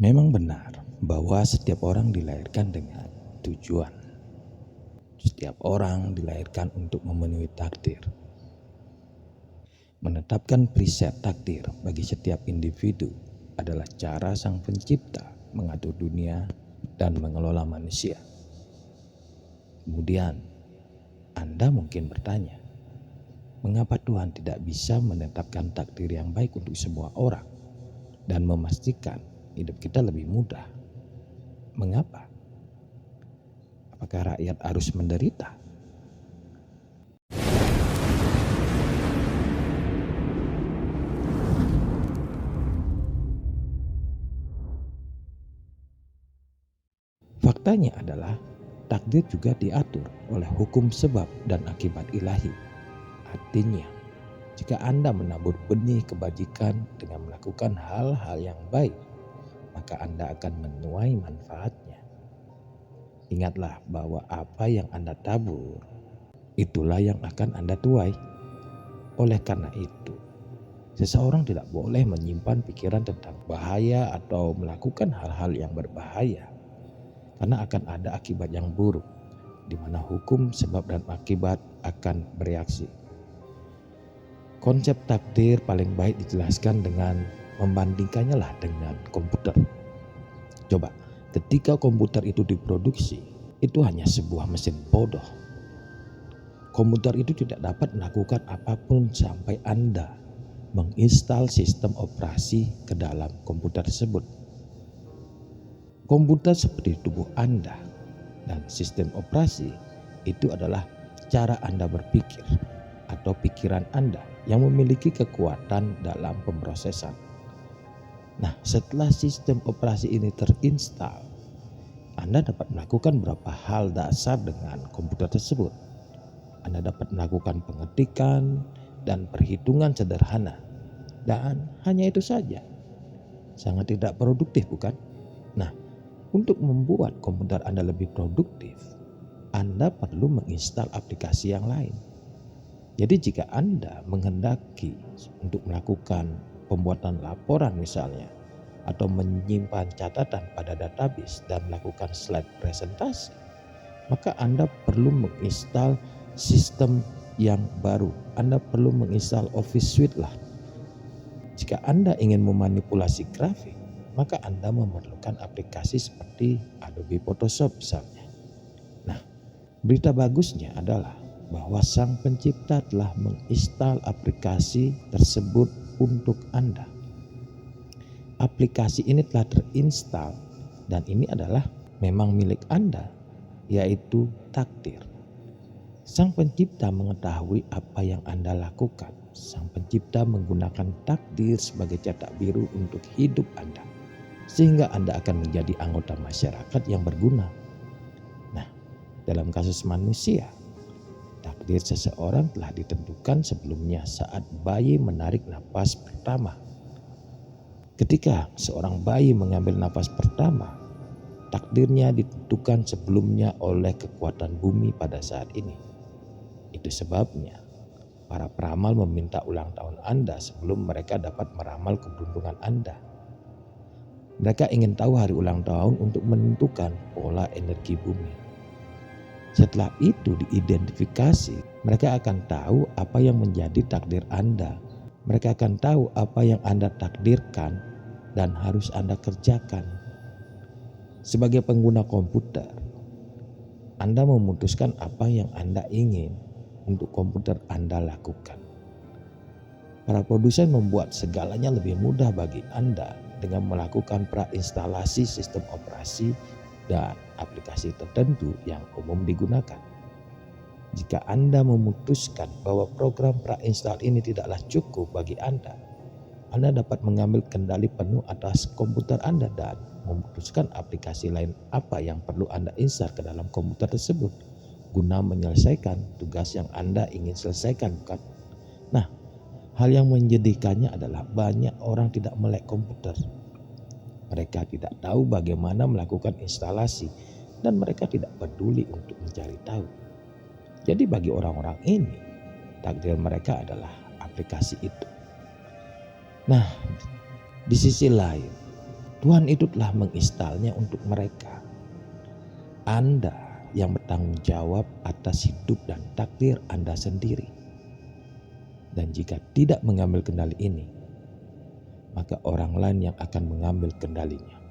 Memang benar bahwa setiap orang dilahirkan dengan tujuan. Setiap orang dilahirkan untuk memenuhi takdir. Menetapkan preset takdir bagi setiap individu adalah cara Sang Pencipta mengatur dunia dan mengelola manusia. Kemudian, Anda mungkin bertanya, mengapa Tuhan tidak bisa menetapkan takdir yang baik untuk semua orang dan memastikan hidup kita lebih mudah? Mengapa? Apakah rakyat harus menderita? Faktanya adalah takdir juga diatur oleh hukum sebab dan akibat ilahi. Artinya, jika Anda menabur benih kebajikan dengan melakukan hal-hal yang baik, maka Anda akan menuai manfaatnya. Ingatlah bahwa apa yang Anda tabur, itulah yang akan Anda tuai. Oleh karena itu, seseorang tidak boleh menyimpan pikiran tentang bahaya atau melakukan hal-hal yang berbahaya, karena akan ada akibat yang buruk, di mana hukum sebab dan akibat akan bereaksi. Konsep takdir paling baik dijelaskan dengan membandingkannya lah dengan komputer. Coba, ketika komputer itu diproduksi, itu hanya sebuah mesin bodoh. Komputer itu tidak dapat melakukan apapun sampai Anda menginstal sistem operasi ke dalam komputer tersebut. Komputer seperti tubuh Anda dan sistem operasi itu adalah cara Anda berpikir atau pikiran Anda yang memiliki kekuatan dalam pemrosesan. Nah, setelah sistem operasi ini terinstal, Anda dapat melakukan beberapa hal dasar dengan komputer tersebut. Anda dapat melakukan pengetikan dan perhitungan sederhana. Dan hanya itu saja. Sangat tidak produktif, bukan? Nah, untuk membuat komputer Anda lebih produktif, Anda perlu menginstal aplikasi yang lain. Jadi jika Anda menghendaki untuk melakukan pembuatan laporan misalnya, atau menyimpan catatan pada database dan melakukan slide presentasi, maka Anda perlu menginstal sistem yang baru. Anda perlu menginstal Office Suite lah. Jika Anda ingin memanipulasi grafik, maka Anda memerlukan aplikasi seperti Adobe Photoshop misalnya. Nah, berita bagusnya adalah bahwa Sang Pencipta telah menginstal aplikasi tersebut untuk Anda. Aplikasi ini telah terinstal dan ini adalah memang milik Anda, yaitu takdir. Sang Pencipta mengetahui apa yang Anda lakukan. Sang Pencipta menggunakan takdir sebagai cetak biru untuk hidup Anda, sehingga Anda akan menjadi anggota masyarakat yang berguna. Nah, dalam kasus manusia, takdir seseorang telah ditentukan sebelumnya saat bayi menarik napas pertama. Ketika seorang bayi mengambil napas pertama, takdirnya ditentukan sebelumnya oleh kekuatan bumi pada saat ini. Itu sebabnya para peramal meminta ulang tahun Anda sebelum mereka dapat meramal keberuntungan Anda. Mereka ingin tahu hari ulang tahun untuk menentukan pola energi bumi. Setelah itu diidentifikasi, mereka akan tahu apa yang menjadi takdir Anda. Mereka akan tahu apa yang Anda takdirkan dan harus Anda kerjakan. Sebagai pengguna komputer, Anda memutuskan apa yang Anda ingin untuk komputer Anda lakukan. Para produsen membuat segalanya lebih mudah bagi Anda dengan melakukan prainstalasi sistem operasi dan aplikasi tertentu yang umum digunakan. Jika Anda memutuskan bahwa program prainstall ini tidaklah cukup bagi Anda dapat mengambil kendali penuh atas komputer Anda dan memutuskan aplikasi lain apa yang perlu Anda install ke dalam komputer tersebut guna menyelesaikan tugas yang Anda ingin selesaikan, bukan? Nah, hal yang menyedihkannya adalah banyak orang tidak melek komputer. Mereka tidak tahu bagaimana melakukan instalasi dan mereka tidak peduli untuk mencari tahu. Jadi bagi orang-orang ini, takdir mereka adalah aplikasi itu. Nah, di sisi lain, Tuhan itu telah menginstalnya untuk mereka. Anda yang bertanggung jawab atas hidup dan takdir Anda sendiri. Dan jika tidak mengambil kendali ini, maka orang lain yang akan mengambil kendalinya.